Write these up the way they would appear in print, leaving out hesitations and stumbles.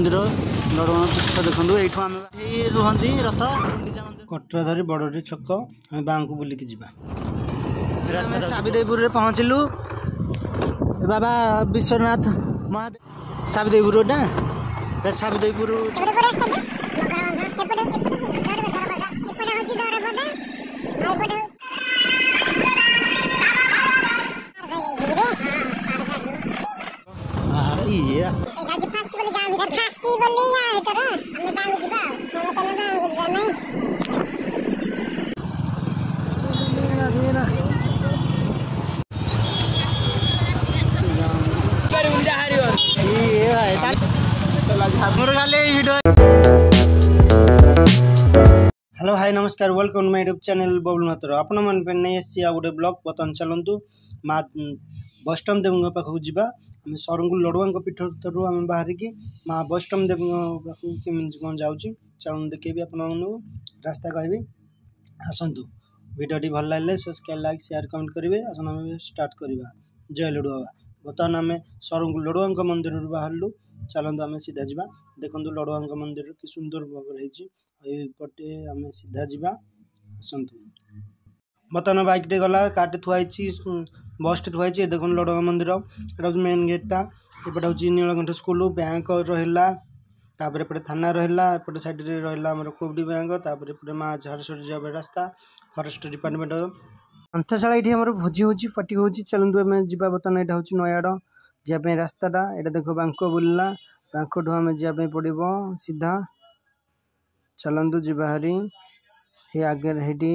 मंदिर लड़ुआ पीठ देखो ये रुहति रथ कटरा धरी बड़े छक आम बाँ को बुलिकी जा साविदेपुर पहुँचलु बाबा विश्वनाथ महादेव साविदेपुर ना साविदेपुर हेलो हाय नमस्कार welcome my YouTube channel Bablu मातर आपण मन पे नहीं आसी आ गोटे ब्लॉग बतन चलतु माँ वैष्णव देवी पाखक जावा आम सरंगुल लड़ुआ पीठ तरु आम बाहर की माँ वैष्णव देवी पाखक केमी कौन जाऊँ चलन देखेबी आप रास्ता कहबी आसतु वीडियोटी भल लगे सब्सक्राइब लाइक शेयर कमेंट करेंगे आसन आम स्टार्ट करवा जय लड़ुआ बर्तमान आम सरंगुल लड़ुआ मंदिर बाहरलु चलतु आम सीधा जा देखु लड़ुआ मंदिर कि सुंदर भाव पटे आम सीधा जा आसतु बर्तमान बाइक टे गला कार थुआई बस टे थुआई देख लड़ुआ मंदिर यहाँ मेन गेटा एपटे हूँ नीलकंठ स्कूल बैंक रहा तापर एपटे थाना रहा एपटे साइड रे रहा कोबडी बैंक तापर एपटे माँ झारसुर जावा रास्ता फरेस्ट डिपार्टमेंट अंतशाला ये भोजी हो पार्टी हो चलतु आम जा बर्तमान यहाँ हूँ नयागढ़ जावाई रास्ताटा यहाँ देख बांक बुलला बांक ठू आम जावाई पड़ो सीधा चलतु जीवाहारी ये आगे हेटी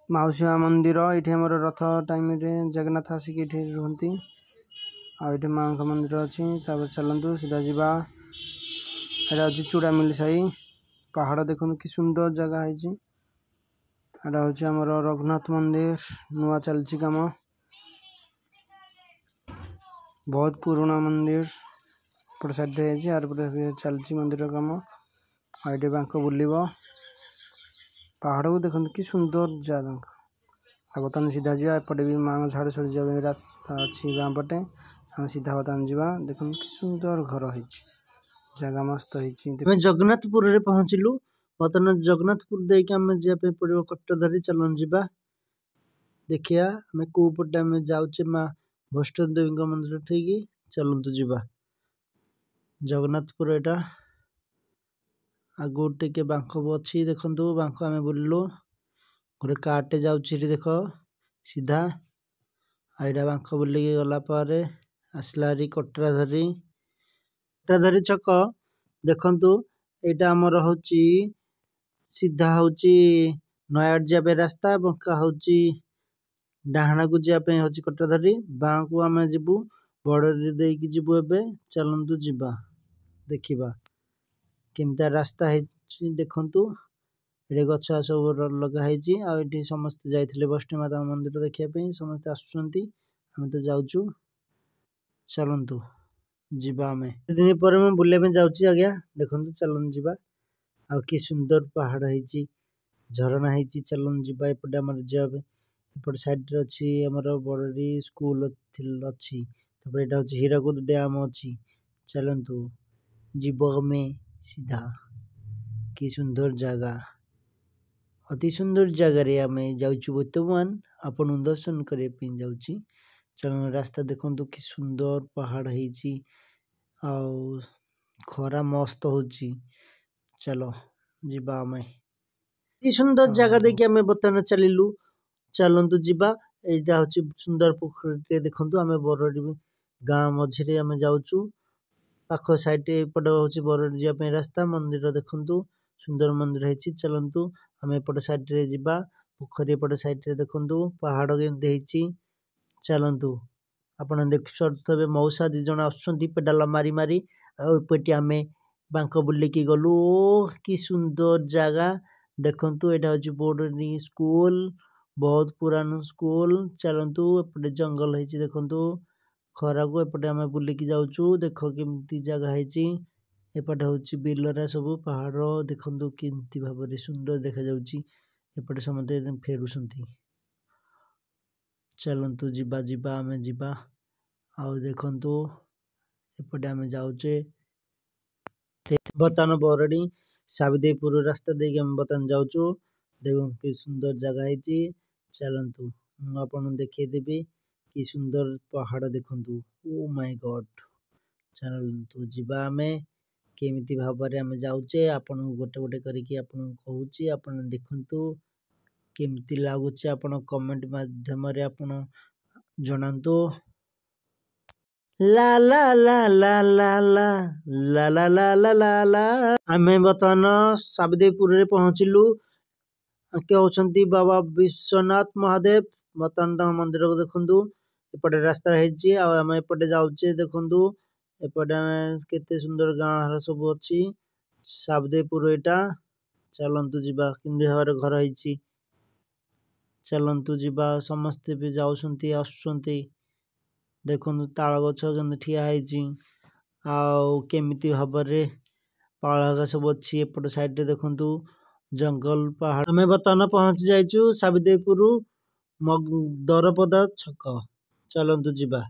माउसी माँ मंदिर ये आम रथ टाइम जगन्नाथ आसिक रुहति आठ माँ का मंदिर अच्छी चलतु सीधा जा यहाँ हूँ चूड़ा मिल साई पहाड़ देखो कि सुंदर जगह है यहाँ हूँ आम रघुनाथ मंदिर नुआ चलती कम बहुत पुराना मंदिर पट साइड यार चलती मंदिर कम ये बांक बुल पहाड़ को देखते कि सुंदर जगह बर्तमान सीधा जा एपटे भी माँ झाड़ छड़ जाए रास्ता अच्छी बाँ पटे आम सीधा बर्तमान जा देख कि सुंदर घर है जगह मस्त है जगन्नाथपुर रे पहुँचलु बर्तमान जगन्नाथपुर देके आम जाए पड़ो कट धरी चलन जा देखिया आम कौ पटे आम जाऊे माँ वैष्णव देवी मंदिर ठीक चलतु जा जगन्नाथपुर एटा आगो टे बांक अच्छी देखु बांक आम बुलू गोटे कारटे जाऊँगी देख सीधा आईटा बांक बुलिकी गलापर आसला कटरा धरी छक देखु यहाँ आमर हूँ सीधा हूँ नयागढ़ जाए रास्ता बंका हूँ डाहाण को जावाई हूँ कटरा धरी बाँ को आम जीवु बड़े देकी जीवु एबे चलतु जा देखा केमता रास्ता है देखु ये गछ सब लगाई आठी समस्ते जाते वैष्णव माता मंदिर देखापी समस्ते आसुँच आम तो जाऊँ चलतु जीवा आम दिन पर मैं बुलाप जाऊँगी आज्ञा देखु चलन जा आ कि सुंदर पहाड़ है झरणा है चलन जा एपटे आम जाए एपट साइड अच्छी आमर बड़ी स्कूल अच्छी यहाँ हूँ हीराकुद डैम अच्छी चलतु जीव में सीधा कि सुंदर जगह अति सुंदर जगार आम जाऊँ बर्तमान आपन दर्शन करने जाऊँ चलन रास्ता देखु कि सुंदर पहाड़ है खरा मस्त हो चलो जीवा आम सुंदर जगह देखिए आम बर्तमान चलू चलतु जा यहाँ हूँ सुंदर पोखरी देखु आम बरडी गाँ मझे आम जाऊँ पाख साइड एपट हूँ बरडी जावाई रास्ता मंदिर देखु सुंदर मंदिर है चलतु आम एपट साइड जा पोखरी एपट साइड देखु पहाड़ केमती चलतु आपड़ देख पारे मौसा दी जन आसुँच पेडाल मारी मारी आउटे आम बांक बुलिकी गलु कि सुंदर जगह देखु यहाँ हूँ बोर्डिंग स्कूल बहुत पुराना स्कूल चलतु एपटे जंगल है देखु खरा को एपटे आम बुलिकी जाऊँ देख केमती जगह है एपटे हूँ बिलरा सब पहाड़ देखु केमती भाव सुंदर देखा एपटे समझे फेरुंट चलतु जीवा जीवा आम जीवा आउ देखु एपटे आम जाऊे ବର୍ତ୍ତମାନ ବରଡ଼ି ସାବିତ୍ରୀପୁର ରାସ୍ତା ଦେଇକି ଆମେ ବର୍ତ୍ତମାନ ଯାଉଛୁ। ଦେଖନ୍ତୁ କି ସୁନ୍ଦର ଜାଗା ହେଇଛି। ଚାଲନ୍ତୁ ମୁଁ ଆପଣଙ୍କୁ ଦେଖେଇଦେବି କି ସୁନ୍ଦର ପାହାଡ଼ ଦେଖନ୍ତୁ। ଓ ମାଇ ଗଡ୍। ଚାଲନ୍ତୁ ଯିବା ଆମେ କେମିତି ଭାବରେ ଆମେ ଯାଉଛେ ଆପଣଙ୍କୁ ଗୋଟେ ଗୋଟେ କରିକି ଆପଣଙ୍କୁ କହୁଛି। ଆପଣ ଦେଖନ୍ତୁ କେମିତି ଲାଗୁଛି ଆପଣ କମେଣ୍ଟ ମାଧ୍ୟମରେ ଆପଣ ଜଣାନ୍ତୁ। ଲା ଲା ଲା ଲା ଲା ଲା ଲା ଲା ଲା ଲା ଲା ଲା। ଆମେ ବର୍ତ୍ତମାନ ସାବିତ୍ରୀପୁରରେ ପହଞ୍ଚିଲୁ। କିଏ ହେଉଛନ୍ତି ବାବା ବିଶ୍ୱନାଥ ମହାଦେବ। ବର୍ତ୍ତମାନ ତାଙ୍କ ମନ୍ଦିରକୁ ଦେଖନ୍ତୁ। ଏପଟେ ରାସ୍ତା ହେଇଛି ଆଉ ଆମେ ଏପଟେ ଯାଉଛେ ଦେଖନ୍ତୁ। ଏପଟେ ଆମେ କେତେ ସୁନ୍ଦର ଗାଁ ସବୁ ଅଛି। ସାବିତ୍ରୀପୁର ଏଇଟା। ଚାଲନ୍ତୁ ଯିବା କେମିତି ଭାବରେ ଘର ହେଇଛି। ଚାଲନ୍ତୁ ଯିବା ସମସ୍ତେ ବି ଯାଉଛନ୍ତି ଆସୁଛନ୍ତି। ଦେଖନ୍ତୁ ତାଳ ଗଛ କେମିତି ଠିଆ ହେଇଛି ଆଉ କେମିତି ଭାବରେ ପାଳ ସବୁ ଅଛି। ଏପଟ ସାଇଡରେ ଦେଖନ୍ତୁ ଜଙ୍ଗଲ ପାହାଡ଼। ଆମେ ବର୍ତ୍ତମାନ ପହଞ୍ଚି ଯାଇଛୁ ସାବିତ୍ରୀପୁର ଦରପଦା ଛକ। ଚାଲନ୍ତୁ ଯିବା।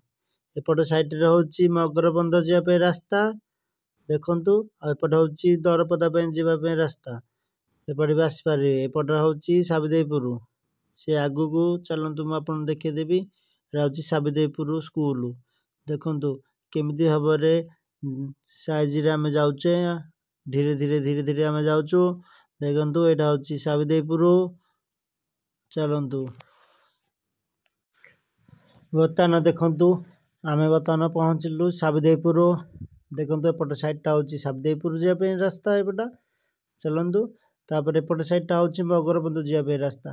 ଏପଟ ସାଇଡରେ ହଉଛି ମଗରବନ୍ଧ ଯିବା ପାଇଁ ରାସ୍ତା ଦେଖନ୍ତୁ। ଆଉ ଏପଟେ ହଉଛି ଦରପଦା ପାଇଁ ଯିବା ପାଇଁ ରାସ୍ତା। ଏପଟେ ବି ଆସିପାରିବେ। ଏପଟେ ହଉଛି ସାବିତ୍ରୀପୁର। ସେ ଆଗକୁ ଚାଲନ୍ତୁ ମୁଁ ଆପଣଙ୍କୁ ଦେଖେଇଦେବି। ହେଉଛି ସାବିତ୍ରୀପୁର ସ୍କୁଲ। ଦେଖନ୍ତୁ କେମିତି ଭାବରେ ସାଇଜରେ ଆମେ ଯାଉଛେ। ଧୀରେ ଧୀରେ ଆମେ ଯାଉଛୁ। ଦେଖନ୍ତୁ ଏଇଟା ହେଉଛି ସାବିତ୍ରୀପୁର। ଚାଲନ୍ତୁ ବର୍ତ୍ତମାନ ଦେଖନ୍ତୁ ଆମେ ବର୍ତ୍ତମାନ ପହଞ୍ଚିଲୁ ସାବିତ୍ରୀପୁର। ଦେଖନ୍ତୁ ଏପଟ ସାଇଡଟା ହେଉଛି ସାବିତ୍ରୀପୁର ଯିବା ପାଇଁ ରାସ୍ତା ଏପଟା। ଚାଲନ୍ତୁ ତାପରେ ଏପଟ ସାଇଡଟା ହେଉଛି ମଗରବନ୍ଧ ଯିବା ପାଇଁ ରାସ୍ତା।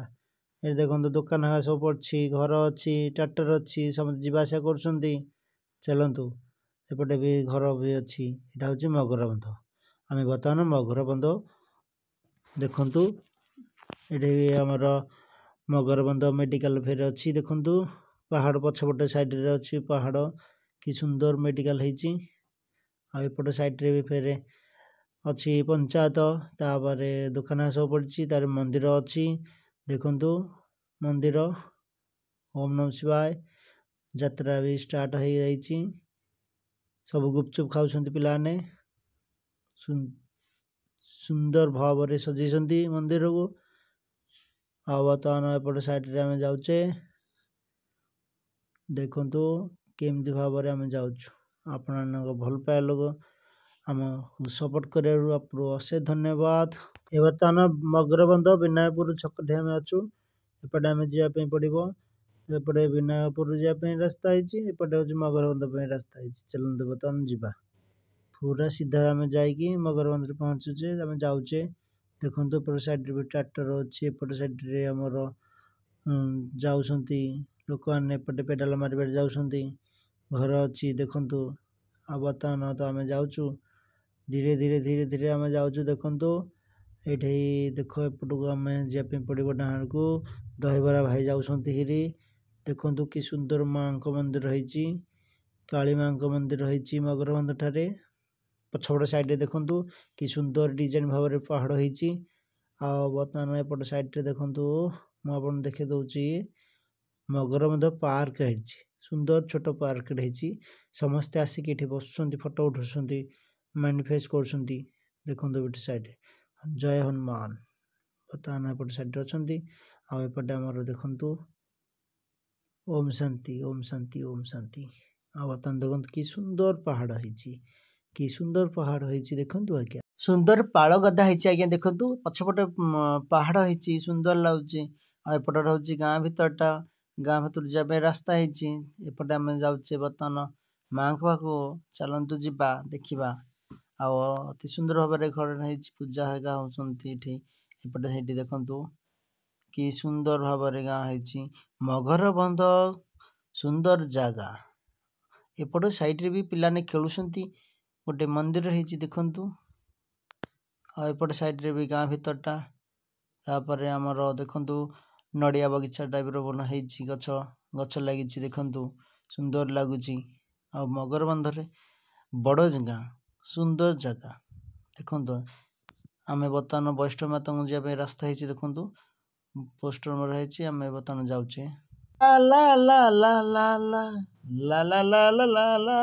ଏଠି ଦେଖନ୍ତୁ ଦୋକାନ ସବୁ ଅଛି, ଘର ଅଛି, ଟ୍ରାକ୍ଟର ଅଛି, ସମସ୍ତେ ଯିବା ଆସିବା କରୁଛନ୍ତି। ଚାଲନ୍ତୁ ଏପଟେ ବି ଘର ବି ଅଛି। ଏଇଟା ହେଉଛି ମଗରବନ୍ଧ। ଆମେ ବର୍ତ୍ତମାନ ମଗରବନ୍ଧ ଦେଖନ୍ତୁ। ଏଠି ବି ଆମର ମଗରବନ୍ଧ ମେଡ଼ିକାଲ ଫେର ଅଛି। ଦେଖନ୍ତୁ ପାହାଡ଼ ପଛପଟେ ସାଇଡ଼ରେ ଅଛି ପାହାଡ଼। କି ସୁନ୍ଦର ମେଡ଼ିକାଲ ହେଇଛି। ଆଉ ଏପଟ ସାଇଡ଼ରେ ବି ଫେରେ ଅଛି ପଞ୍ଚାୟତ। ତାପରେ ଦୋକାନ ସବୁ ପଡ଼ିଛି। ତାର ମନ୍ଦିର ଅଛି ଦେଖନ୍ତୁ ମନ୍ଦିର। ଓମ୍ ନମଃ ଶିବାୟ। ଯାତ୍ରା ବି ଷ୍ଟାର୍ଟ ହେଇଯାଇଛି। ସବୁ ଗୁପଚୁପ ଖାଉଛନ୍ତି ପିଲାମାନେ। ସୁନ୍ଦର ଭାବରେ ସଜେଇଛନ୍ତି ମନ୍ଦିରକୁ। ଆଉ ବର୍ତ୍ତମାନ ଏପଟ ସାଇଡ଼ରେ ଆମେ ଯାଉଛେ। ଦେଖନ୍ତୁ କେମିତି ଭାବରେ ଆମେ ଯାଉଛୁ। ଆପଣମାନଙ୍କ ଭଲ ପାଇବା ଲୋକ ଆମକୁ ସପୋର୍ଟ କରିବାରୁ ଆପଣଙ୍କୁ ଅଶେଷ ଧନ୍ୟବାଦ। ଏ ବର୍ତ୍ତମାନ ମଗରବନ୍ଧ ବିନାୟକପୁର ଛକଠି ଆମେ ଅଛୁ। ଏପଟେ ଆମେ ଯିବା ପାଇଁ ପଡ଼ିବ। ଏପଟେ ବିନାୟକପୁର ଯିବା ପାଇଁ ରାସ୍ତା ହେଇଛି। ଏପଟେ ହେଉଛି ମଗରବନ୍ଧ ପାଇଁ ରାସ୍ତା ହେଇଛି। ଚାଲନ୍ତୁ ବର୍ତ୍ତମାନ ଯିବା। ପୁରା ସିଧା ଆମେ ଯାଇକି ମଗରବନ୍ଧରେ ପହଞ୍ଚୁଛେ। ଆମେ ଯାଉଛେ। ଦେଖନ୍ତୁ ଏପଟ ସାଇଡ଼ରେ ବି ଟ୍ରାକ୍ଟର ଅଛି। ଏପଟ ସାଇଡ଼ରେ ଆମର ଯାଉଛନ୍ତି ଲୋକମାନେ। ଏପଟେ ପେଡାଲ ମାରିବାରେ ଯାଉଛନ୍ତି। ଘର ଅଛି ଦେଖନ୍ତୁ। ଆଉ ବର୍ତ୍ତମାନ ତ ଆମେ ଯାଉଛୁ ଧୀରେ ଧୀରେ ଆମେ ଯାଉଛୁ। ଦେଖନ୍ତୁ ଏଇଠି ଦେଖ ଏପଟକୁ ଆମେ ଯିବା ପାଇଁ ପଡ଼ିବ ଡାହାଣକୁ। ଦହିବରା ଭାଇ ଯାଉଛନ୍ତି ହେରି। ଦେଖନ୍ତୁ କି ସୁନ୍ଦର ମାଙ୍କ ମନ୍ଦିର ହେଇଛି। କାଳୀ ମାଙ୍କ ମନ୍ଦିର ହେଇଛି ମଗରବନ୍ଧ ଠାରେ। ପଛପଟ ସାଇଡ଼ରେ ଦେଖନ୍ତୁ କି ସୁନ୍ଦର ଡିଜାଇନ ଭାବରେ ପାହାଡ଼ ହେଇଛି। ଆଉ ବର୍ତ୍ତମାନ ଏପଟ ସାଇଡ଼ରେ ଦେଖନ୍ତୁ ମୁଁ ଆପଣଙ୍କୁ ଦେଖେଇ ଦେଉଛି ମଗରବନ୍ଧ ପାର୍କ ହେଇଛି। ସୁନ୍ଦର ଛୋଟ ପାର୍କଟେ ହେଇଛି। ସମସ୍ତେ ଆସିକି ଏଠି ବସୁଛନ୍ତି, ଫଟୋ ଉଠାଉଛନ୍ତି, ମାଇଣ୍ଡ ଫ୍ରେଶ କରୁଛନ୍ତି। ଦେଖନ୍ତୁ ଗୋଟେ ସାଇଡ଼ରେ ଜୟ ହନୁମାନ। ବର୍ତ୍ତମାନ ଏପଟେ ସାଇଡ଼ରେ ଅଛନ୍ତି। ଆଉ ଏପଟେ ଆମର ଦେଖନ୍ତୁ ଓମ୍ ଶାନ୍ତି ଓମ୍ ଶାନ୍ତି ଓମ୍ ଶାନ୍ତି। ଆଉ ବର୍ତ୍ତମାନ ଦେଖନ୍ତୁ କି ସୁନ୍ଦର ପାହାଡ଼ ହେଇଛି। କି ସୁନ୍ଦର ପାହାଡ଼ ହେଇଛି ଦେଖନ୍ତୁ ଆଜ୍ଞା। ସୁନ୍ଦର ପାଳ ଗଦା ହେଇଛି ଆଜ୍ଞା। ଦେଖନ୍ତୁ ପଛପଟେ ପାହାଡ଼ ହେଇଛି ସୁନ୍ଦର ଲାଗୁଛି। ଆଉ ଏପଟେ ରହୁଛି ଗାଁ ଭିତରଟା। ଗାଁ ଭିତରୁ ଯିବା ପାଇଁ ରାସ୍ତା ହେଇଛି। ଏପଟେ ଆମେ ଯାଉଛେ ବର୍ତ୍ତମାନ ମାଙ୍କ ପାଖକୁ। ଚାଲନ୍ତୁ ଯିବା ଦେଖିବା। ଆଉ ଅତି ସୁନ୍ଦର ଭାବରେ ଘର ହେଇଛି। ପୂଜା ହେରିକା ହେଉଛନ୍ତି ଏଠି। ଏପଟେ ସେଇଠି ଦେଖନ୍ତୁ କି ସୁନ୍ଦର ଭାବରେ ଗାଁ ହେଇଛି। ମଗରବନ୍ଧ ସୁନ୍ଦର ଜାଗା। ଏପଟ ସାଇଡ଼ରେ ବି ପିଲାମାନେ ଖେଳୁଛନ୍ତି। ଗୋଟେ ମନ୍ଦିର ହେଇଛି ଦେଖନ୍ତୁ। ଆଉ ଏପଟ ସାଇଡ଼ରେ ବି ଗାଁ ଭିତରଟା। ତାପରେ ଆମର ଦେଖନ୍ତୁ ନଡ଼ିଆ ବଗିଚା ଟାଇପର ବନା ହେଇଛି। ଗଛ ଲାଗିଛି ଦେଖନ୍ତୁ ସୁନ୍ଦର ଲାଗୁଛି। ଆଉ ମଗରବନ୍ଧରେ ବଡ଼ ଜାଗା, ସୁନ୍ଦର ଜାଗା ଦେଖନ୍ତୁ। ଆମେ ବର୍ତ୍ତମାନ ବୈଷ୍ଣବ ମାତାଙ୍କୁ ଯିବା ପାଇଁ ରାସ୍ତା ହେଇଛି ଦେଖନ୍ତୁ। ପୋଷ୍ଟର ମରା ହେଇଛି। ଆମେ ବର୍ତ୍ତମାନ ଯାଉଛେ। ଲା ଲା ଲା ଲା ଲା ଲା ଲା ଲା ଲା ଲା ଲା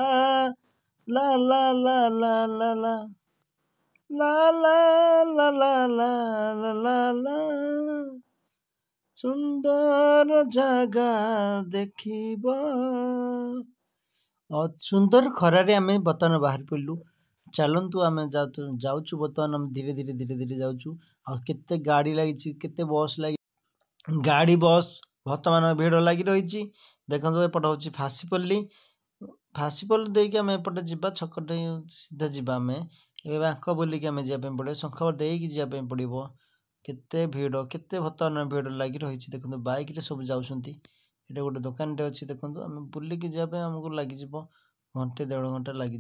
ଲା ଲା ଲା ଲା ଲା ଲା ला ला ला ला ला ला ला ला सुंदर जगह देखिब सुंदर खरारे आम बर्तमान बाहर पड़लु चलतु आम जाऊँ बर्तमान आम धीरे धीरे धीरे धीरे जाऊँ आते गाड़ी लगी केते बस लगी गाड़ी बस बर्तमान भिड़ लगी रही देखो एपट हूँ फासीपल्ली फासीपल्ली देकी आम एपटे जा छकटे सीधा जावा आम ए बांक बोलिकी आम जावाई पड़े शंखा देकी जावाई पड़ो केते भिड़ केते बर्तमान भिड़ लगी रही देखो बाइक रे सब जाऊँगी ये गोटे दुकान टे अच्छी देखो आम बुलिकी जावाई आमको लगे घंटे 1.5 घंटा लगे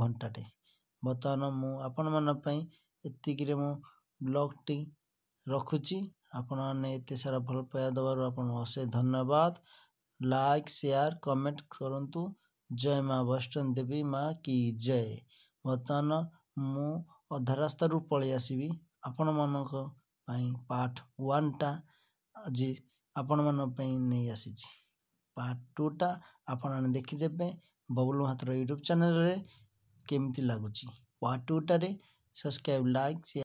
घंटाटे बर्तमान मुझे मु ब्लॉग टी रखुची आपण मैंने एत सारा भल पाया दबार अशेष धन्यवाद लाइक शेयर कमेंट करंतु जय माँ वैष्णो देवी माँ की जय बर्तमान मु अधा रास्ता रू पलि आसबि आपण मानक पार्ट 1 टा आज आपण मान नहीं आसी पार्ट 2 टा आपण देखिदेबे बबलू हाथर यूट्यूब चैनल रे केमती लगुच पार्ट 2 टारे सब्सक्राइब लाइक शेयर